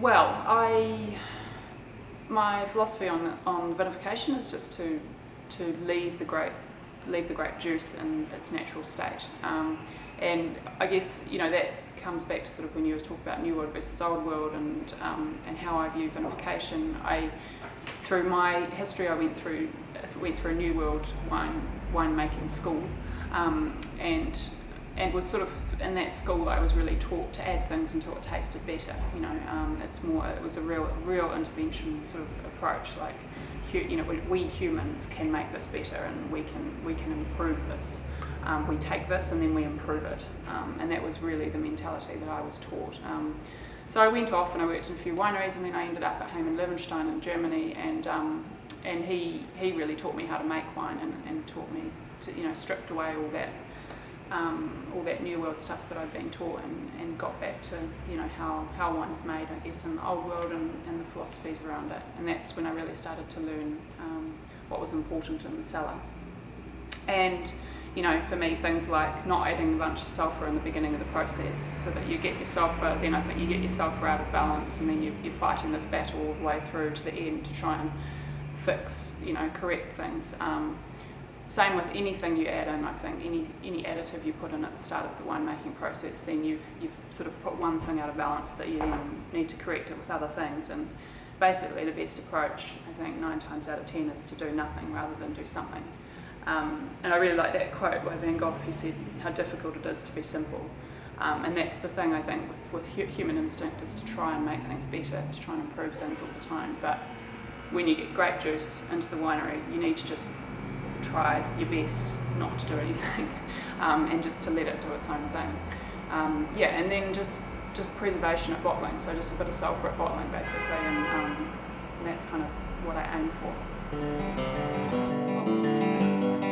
Well, my philosophy on vinification is just to leave the grape juice in its natural state, and I guess that comes back to sort of when you were talking about New World versus Old World, and how I view vinification. Through my history, I went through a New World winemaking school, and was sort of in that school I was really taught to add things until it tasted better. It was a real intervention sort of approach, like we humans can make this better, and we can improve this. We take this and then we improve it, and that was really the mentality that I was taught. So I went off and I worked in a few wineries, and then I ended up at Hayman Levenstein in Germany, and he really taught me how to make wine, and taught me to stripped away all that New World stuff that I'd been taught, and got back to how wine's made, I guess, in the Old World, and the philosophies around it. And that's when I really started to learn what was important in the cellar. And for me, things like not adding a bunch of sulphur in the beginning of the process, so that you get your sulphur, then I think you get your sulphur out of balance, and then you're fighting this battle all the way through to the end to try and fix, correct things. Same with anything you add in. I think any additive you put in at the start of the winemaking process, then you've sort of put one thing out of balance that you then need to correct it with other things. And basically the best approach, I think 9 times out of 10, is to do nothing rather than do something. And I really like that quote by Van Gogh, who said how difficult it is to be simple. And that's the thing, I think, with human instinct, is to try and make things better, to try and improve things all the time. But when you get grape juice into the winery, you need to just try your best not to do anything, and just to let it do its own thing. And then just preservation at bottling, so just a bit of sulphur at bottling basically, and that's kind of what I aim for.